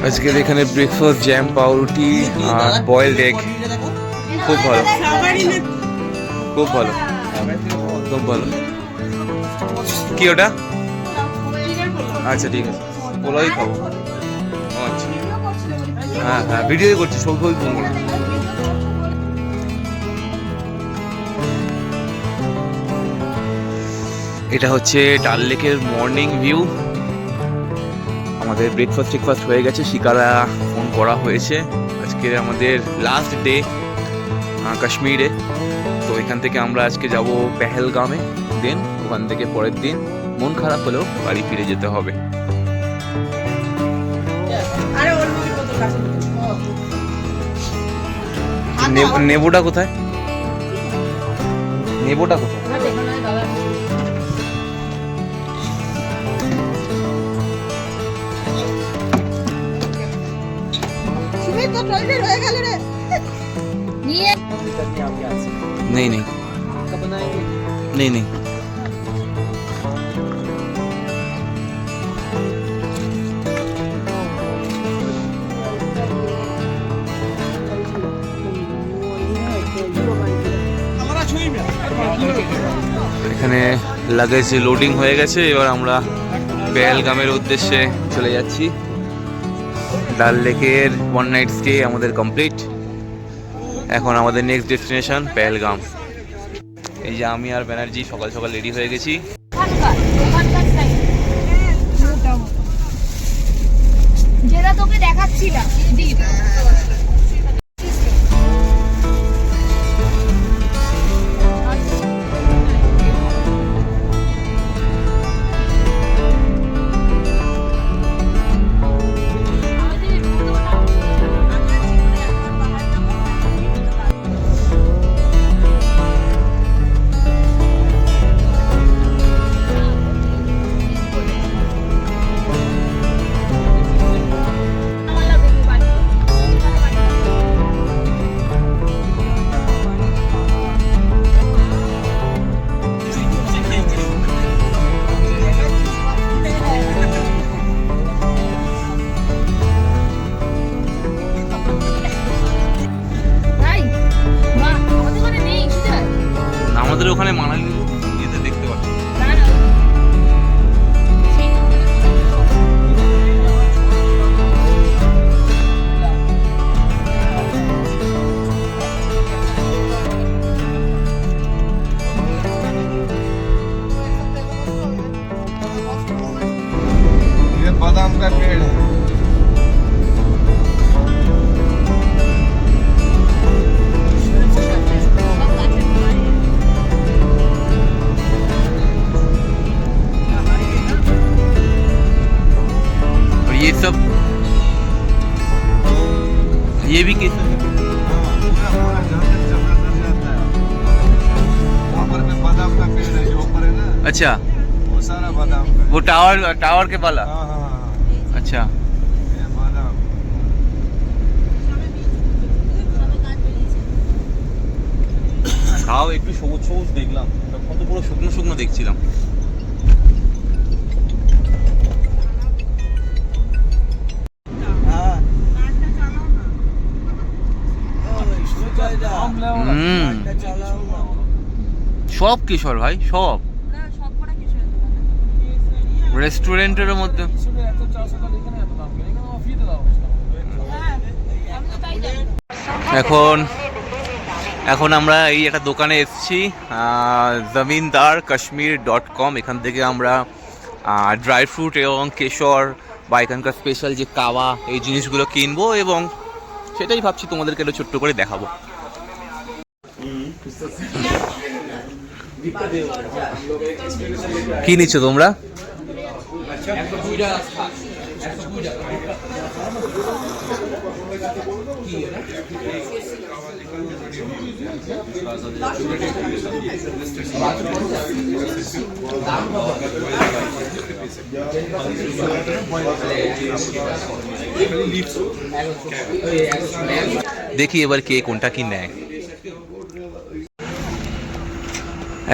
আজকের এখানে breakfast jam পাউরুটি আর বয়েলড এগ, খুব ভালো, খুব ভালো, খুব ভালো। কি ওটা? আচ্ছা ঠিক আছে, পোলাই খাবো। আচ্ছা হ্যাঁ হ্যাঁ, ভিডিও করছি, সব ফোন করছি। এটা হচ্ছে ডাল লেকের মর্নিং ভিউ। আমাদের ব্রেকফাস্ট হয়ে গেছে, শিকারা ফোন করা হয়েছে। আজকে আমাদের লাস্ট ডে কাশ্মীরে। তো এখান থেকে আমরা আজকে যাব পেহেলগামে, দেন ওখান থেকে পরের দিন মন খারাপ হলেও বাড়ি ফিরে যেতে হবে। নেবুটা কোথায়? নেবুটা কোথায়? नहीं नहीं नहीं नहीं এখানে লাগেজ লোডিং হয়ে গেছে। এবার আমরা পেহেলগামের উদ্দেশ্যে চলে যাচ্ছি। ডাল লেকের ওয়ান নাইট স্টে আমাদের কমপ্লিট। এখন আমাদের নেক্সট ডেস্টিনেশন পেহেলগাম। এই যে আমি আর ব্যানার্জি সকাল সকাল রেডি হয়ে গেছি। যেটা তোকে দেখাচ্ছিলাম আমাদের ওখানে মানালি ইয়েতে দেখতে পাচ্ছি। ये बादाम का पेड़ है। ये सब ये भी किस बादाम का पेड़ है जो ऊपर है ना, अच्छा वो सारा बादाम का। वो टावर के वाला। हाँ हाँ हाँ, अच्छा ये बादाम। খাও একটু, সবুজ সবুজ দেখলাম, তখন তো পুরো শুকনো শুকনো দেখছিলাম। সব কিশোর ভাই, সব রেস্টুরেন্টের মধ্যে। এখন এখন আমরা এই একটা দোকানে এসেছি, zamindar.kashmir.com। এখান থেকে আমরা ড্রাই ফ্রুট এবং কেশর বা এখানকার স্পেশাল যে কাওয়া, এই জিনিসগুলো কিনবো এবং সেটাই ভাবছি তোমাদেরকে একটু ছোট্ট করে দেখাবো। কি নিচ্ছ তোমরা? দেখি এবার কে কোনটা কি নেয়।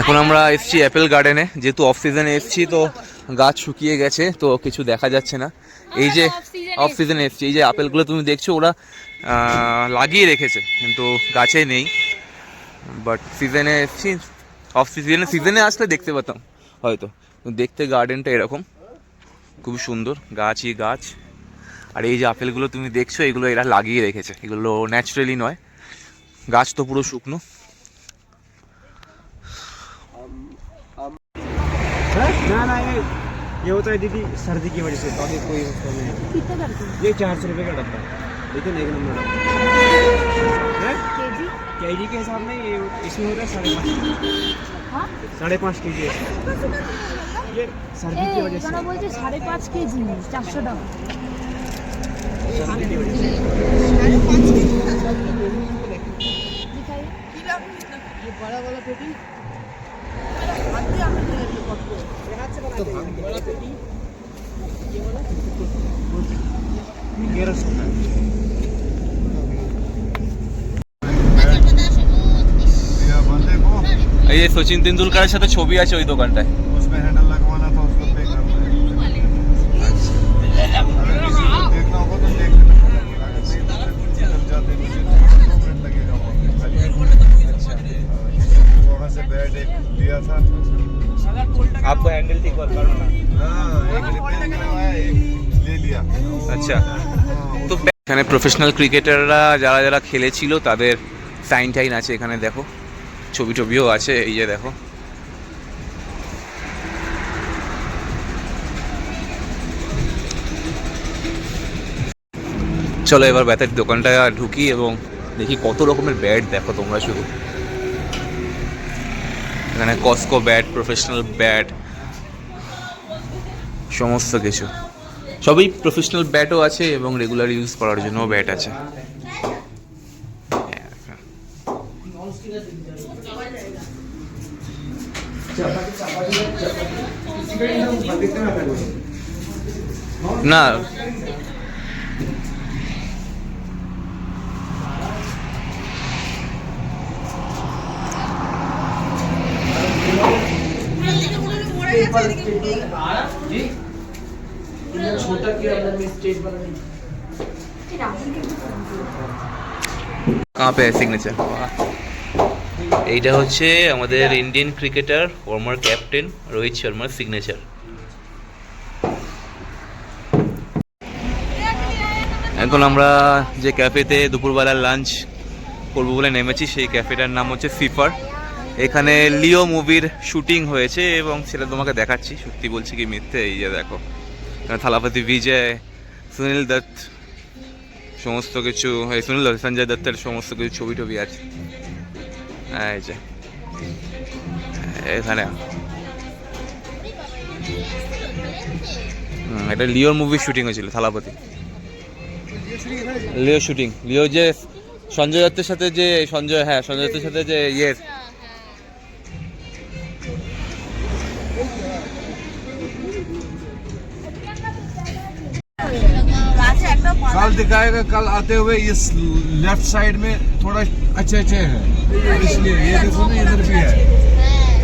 এখন আমরা এসেছি অ্যাপেল গার্ডেনে, যেহেতু অফ সিজনে এসেছি তো গাছ শুকিয়ে গেছে, তো কিছু দেখা যাচ্ছে না। এই যে অফ সিজনে এসছে, এই যে আপেলগুলো তুমি দেখছো ওরা লাগিয়ে রেখেছে কিন্তু গাছে নেই, বাট সিজনে এসছি, অফ সিজনে আসলে দেখতে পেতাম হয়তো। দেখতে গার্ডেনটা এরকম খুব সুন্দর, গাছই গাছ। আর এই যে আপেলগুলো তুমি দেখছো এগুলো এরা লাগিয়ে রেখেছে, এগুলো ন্যাচারালি নয়, গাছ তো পুরো শুকনো। ना ना ये होता है दीदी सर्दी की वजह से, बाकी कोई उसका नहीं है। कितने करते हैं ये 400 रुपये का डब्बा, लेकिन 1 नंबर डब्बा है। केजी? केजी के हिसाब में ये इसमें होता है 5.5 हाँ 5.5 केजी है। ये सर्दी की वजह से, এখানে বলছে 5.5 কেজি 400 টাকা। सर्दी की वजह से। गेरस होता है। ये बंदे को এই যে সচিন তেন্ডুলকারের সাথে ছবি আছে ওই দোকানটায়। उसमें हैंडल लगवाना था, उसको पे करना है। अगर किसी को देखना होगा तो देख लेना, अगर नहीं तो फिर चल जाते, मुझे 2 मिनट लगेगा वहाँ पे खाली। अच्छा, वहाँ से बैट एक लिया था। आपको हैंडल ठीक और करना। हाँ, एक रिपेयर करवाया, एक ले लिया। আচ্ছা, তো এখানে প্রফেশনাল ক্রিকেটাররা যারা যারা খেলেছিল তাদের সাইন টাইন আছে এখানে, দেখো ছবি টবিও আছে, এই যে দেখো। চলো এবার ব্যাটের দোকানটা ঢুকি এবং দেখি কত রকমের ব্যাট, দেখো তোমরা শুধু এখানে কস্কো ব্যাট, প্রফেশনাল ব্যাট, সমস্ত কিছু, সবই প্রফেশনাল ব্যাটও আছে এবং রেগুলার ইউজ করার জন্যও ব্যাট আছে। না कहाँ पे है सिग्नेचर? এইটা হচ্ছে আমাদের Indian cricketer former captain Rohit শর্মার সিগনেচার। এখন আমরা যে ক্যাফেতে দুপুরবেলা লাঞ্চ করবো বলে নেমেছি সেই ক্যাফেটার নাম হচ্ছে সিফার। এখানে লিও মুভির শুটিং হয়েছে এবং সেটা তোমাকে দেখাচ্ছি, সত্যি বলছি কি মিথ্যে। এই যে দেখো এখানে থালাপতি বিজয়, সুনীল দত্ত, সমস্ত কিছু, সুনীল দত্ত, সঞ্জয় দত্তের সমস্ত কিছু ছবি টবি আছে। এই যে এখানে এটা লিওর মুভির শুটিং হয়েছিল, থালাপতি লিও শুটিং, লিও যে সঞ্জয় দত্তের সাথে যে সঞ্জয় দত্তের সাথে যে ইয়ের कल दिखाएगा, कल आते हुए इस लेफ्ट साइड में थोड़ा अच्छे अच्छे हैं, इसलिए ये देखो ना इधर भी है,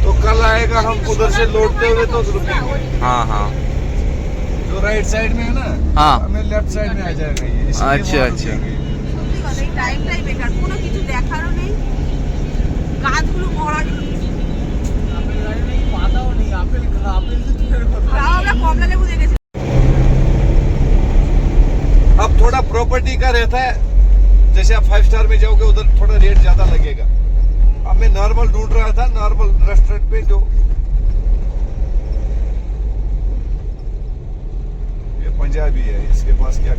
तो कल आएगा हम उधर से लौटते हुए तो रुकेंगे। हाँ हाँ जो राइट साइड में है ना, हाँ हमें लेफ्ट साइड में आ जाएगा ये, इसलिए अच्छा वहाँ अच्छा रुकेंगे। টাইমটাই বেকার, কোনো কিছু দেখারও নেই, গাছগুলো ভরা আমরা কমলা লেবু দেখেছি। अब थोड़ा प्रॉपर्टी का रहता है, जैसे आप 5 स्टार में जाओगे उधर थोड़ा रेट ज्यादा लगेगा। अब मैं नॉर्मल ढूंढ रहा था, नॉर्मल रेस्टोरेंट पे जो ये पंजाबी है, इसके पास क्या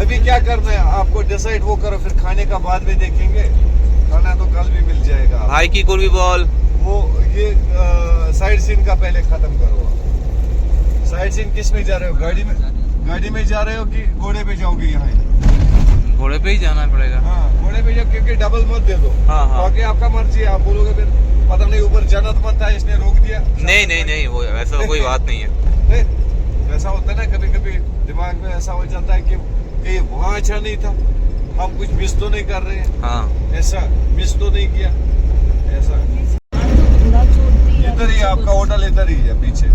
अभी क्या करना है आपको डिसाइड वो करो, फिर खाने का बाद में देखेंगे, खाना तो कल भी मिल जाएगा। भाई की করবি বল, वो ये साइड सीन का पहले खत्म करो। साइड सीन किस में जा रहे हो, गाड़ी में जा रहे हो कि घोड़े पे जाओगे? यहाँ घोड़े पे ही जाना पड़ेगा। हाँ घोड़े पे जाओ, क्योंकि डबल मत दे दो। हाँ, हाँ। बाकी आपका मर्जी है, आप बोलोगे फिर पता नहीं ऊपर जन्नत मत था इसने रोक दिया। नहीं नहीं नहीं, वो ऐसा कोई बात नहीं है। नहीं, वैसा होता है ना, कभी कभी दिमाग में ऐसा हो जाता है कि ये वहाँ अच्छा नहीं था, हम कुछ मिस तो नहीं कर रहे हैं, हाँ ऐसा मिस तो नहीं किया। ऐसा घोड़ा चोटी इधर ही आपका होटल इधर ही है पीछे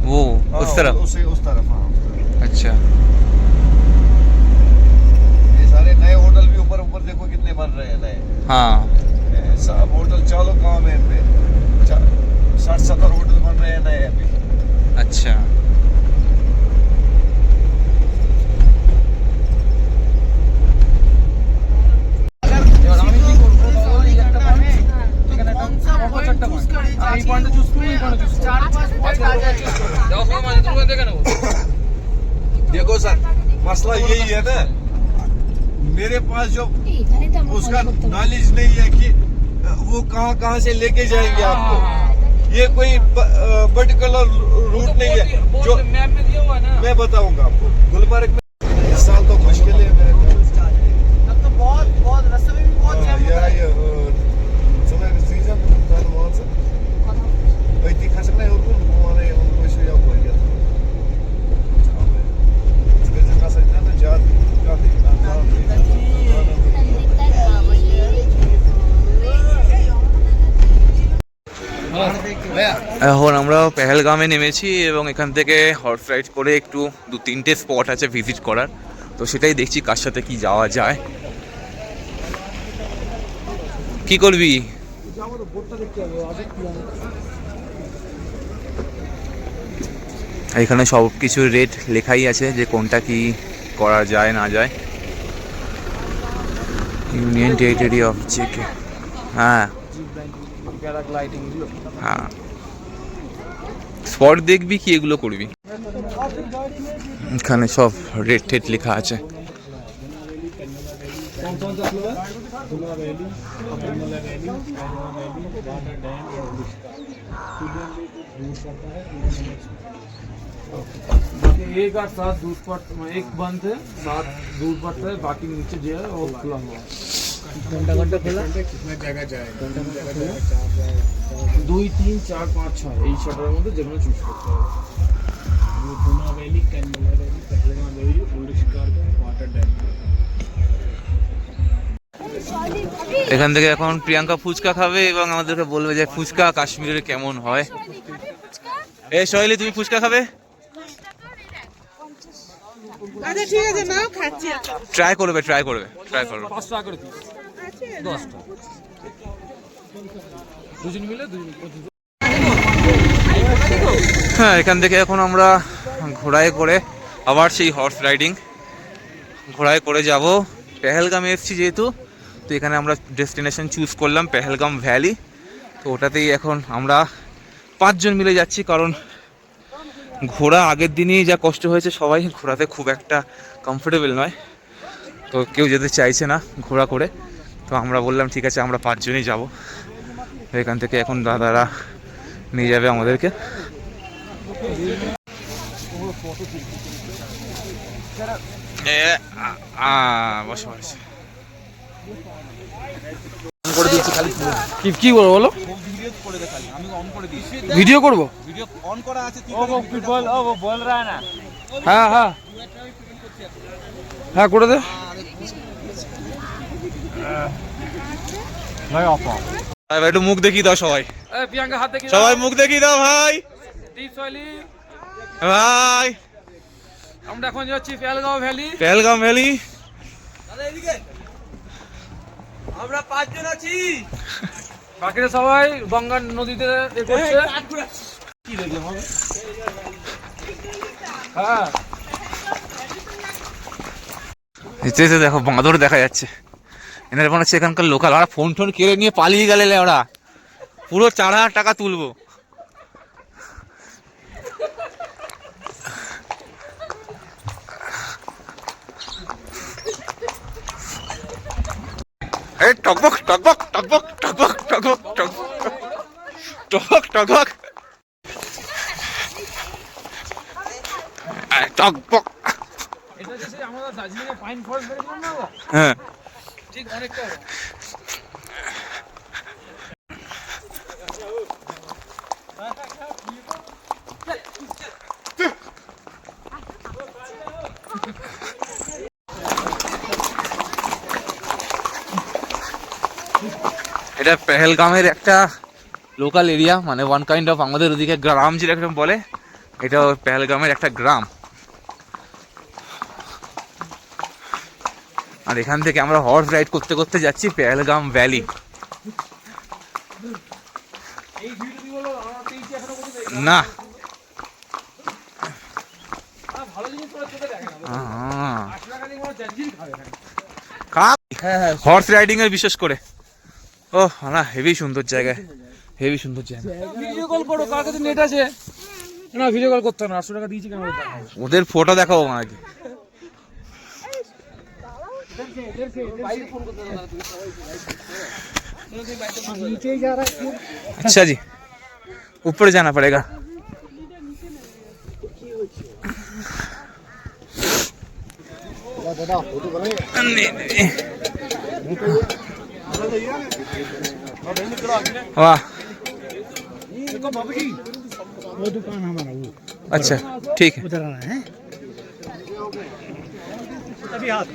वो हाँ, उस तरफ उस तरफ हाँ उस तरफ। अच्छा ये सारे नए होटल भी ऊपर ऊपर देखो कितने बन रहे हैं नए हाँ सब होटल चालू काम है इनपे 60-70 होटल बन रहे हैं नए अभी अच्छा देखो सर मसला यही है ना मेरे पास जो उसका नॉलेज नहीं है कि वो कहाँ से लेके जाएंगे आपको ये कोई पर्टिकुलर रूट नहीं है जो मैप में दिया हुआ है ना मैं बताऊंगा आपको गुलमर्ग में इस साल तो मुश्किल है मेरे अब तो बहुत रास्ते में भी बहुत जाम होता है। ये समय सीजन था वहाँ से ऐती खसक नहीं उनको हमारे उनको इशू या कोई गया इसके जगह से ना जात का देखना এখন আমরা পেহেলগামে নেমেছি এবং এখান থেকে হর্স রাইড করে একটু 2-3টে স্পট আছে ভিজিট করার তো সেটাই দেখছি কার সাথে কি যাওয়া যায় কি করবি এখানে সব কিছু রেট লেখাই আছে যে কোনটা কি করা যায় না যায় ইউনিয়ন টেরিটরি অফ জেকে হ্যাঁ হ্যাঁ স্পট দেখবি কি এগুলো করবি এখানে সব রেট টেট লেখা আছে एक और 7 दूर पर एक बंद है 7 दूर पड़ता है बाकी नीचे जो है वो खुला हुआ घंटा खुला कितना जगह जाएगा घंटा 2 3 4 5 6 এই শটারের মধ্যে যেগুলো চুজ করতে হবে ধুনা ভ্যালি ক্যানবেলা ভ্যালি পেহেলগাম ভ্যালি ওল্ড শিকার ওয়াটার ড্যাম এখান থেকে এখন প্রিয়াঙ্কা ফুচকা খাবে এবং আমাদেরকে বলবে যে ফুচকা কাশ্মীরের কেমন হয় এই সোহেলি তুমি ফুচকা খাবে আচ্ছা ঠিক আছে নাও খাচ্ছি ট্রাই করবে 5 টাকা করে দিই 10 টাকা দুজন মিলে 25 হ্যাঁ এখান থেকে এখন আমরা ঘোড়ায় করে আবার সেই হর্স রাইডিং ঘোড়ায় করে যাব পেহেলগামে এসেছি যেহেতু তো এখানে আমরা ডেস্টিনেশন চুজ করলাম পেহেলগাম ভ্যালি তো ওটাতেই এখন আমরা 5 জন মিলে যাচ্ছি কারণ ঘোড়া আগের দিনই যা কষ্ট হয়েছে সবাই ঘোড়াতে খুব একটা কমফোর্টেবল নয় তো কেউ যেতে চাইছে না ঘোড়া করে তো আমরা বললাম ঠিক আছে আমরা 5 জনই যাব এখান থেকে এখন দাদারা নিয়ে যাবে আমাদেরকে কি করবো বলো ভিডিও করবো হ্যাঁ হ্যাঁ হ্যাঁ করে দে ভাই একটু মুখ দেখিয়ে দাও সবাই প্রিয়াঙ্কা হাত দেখি সবাই মুখ দেখিয়ে দাও ভাই ভাই আমরা এখন যাচ্ছি পেহেলগাঁও ভ্যালি আমরা 5 জন আছি বাকিরা সবাই গঙ্গা নদীতে এ করছে কি দেখলাম হ্যাঁ এতে দেখো বাঁদর দেখা যাচ্ছে এনার মনে হচ্ছে এখানকার লোকাল ওরা ফোন টোন কেড়ে নিয়ে পালিয়ে গেলে ওরা পুরো 4,000 টাকা তুলবো এই টকবক টকবক টকবক টকবক টকবক টকবক টকবক টকবক এটা হচ্ছে আমাদের দার্জিলিং এ পাইন ফরেস্ট দেখলাম না হ্যাঁ ঠিক অনেকটা এটা পেহেলগামের একটা লোকাল এরিয়া, মানে ওয়ান কাইন্ড অফ আমাদের ওদিকে গ্রাম যেরকম বলে, এটা পেহেলগামের একটা গ্রাম। আর এখান থেকে আমরা হর্স রাইড করতে করতে যাচ্ছি পেহেলগাম ভ্যালি। না হর্স রাইডিং এর বিশেষ করে ও না হেভি সুন্দর জায়গায়, হেভি সুন্দর জায়গা। ভিডিও কল করো, কার কাছে নেট আছে? না ভিডিও কল করতে না, 800 টাকা দিয়েছি কেন? ওদের ফটো দেখাবো নাকি? अच्छा जी, ऊपर जाना पड़ेगा। वाह, वो दुकान हमारा वो अच्छा ठीक है। उधर आना है अभी हाथ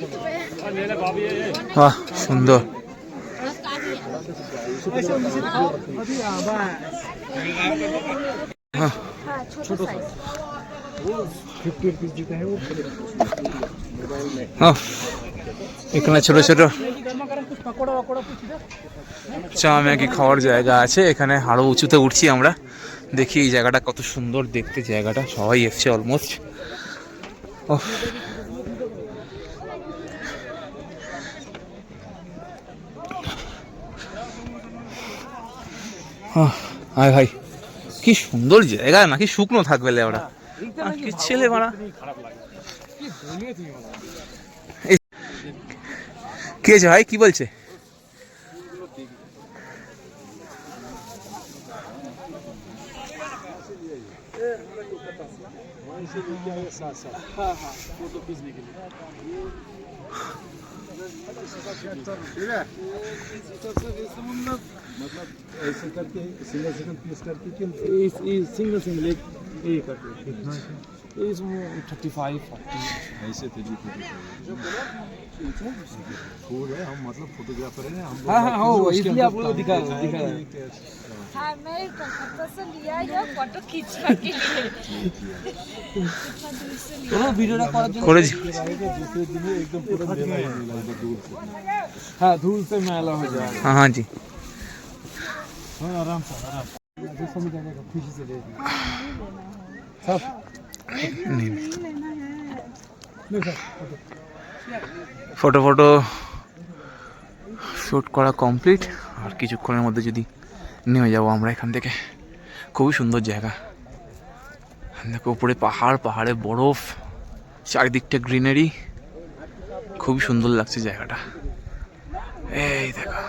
वाह सुंदर। हाँ छोटा साइज हाँ এখানে ছোট ছোট চা ম্যাগি খাওয়ার জায়গা আছে। এখানে আরো উঁচুতে উঠছি আমরা, দেখি এই জায়গাটা কত সুন্দর দেখতে। জায়গাটা সবাই এসছে অলমোস্ট। হাই ভাই কি সুন্দর জায়গা, নাকি শুকনো থাকবে ওরা কি ছেলে মারা। কি আছে ভাই, কি বলছে? मतलब ऐसे करके सिंगल सिंगल पीस करके सिंगल सिंगल एक करके इसमें 35 40 ऐसे थे जी फूड है। हम मतलब फोटोग्राफर हैं हम। हाँ हाँ हो, इसलिए आप लोग दिखा हाँ मैं कलकत्ता से लिया है फोटो खींचने के लिए। तो वीडियोটা করার জন্য করেছি। दूसरे दिन एकदम पूरा मेला होने लगा दूर से। हाँ धूल से मैला हो जाएगा। हाँ हाँ जी हाँ आराम से जैसा भी जाएगा खुशी से ले सब ফটো ফটো শ্যুট করা কমপ্লিট। আর কিছুক্ষণের মধ্যে যদি নেমে যাবো আমরা এখান থেকে। খুবই সুন্দর জায়গা, দেখো উপরে পাহাড়, পাহাড়ে বরফ, চারিদিকটা গ্রিনারি, খুবই সুন্দর লাগছে জায়গাটা। এই দেখো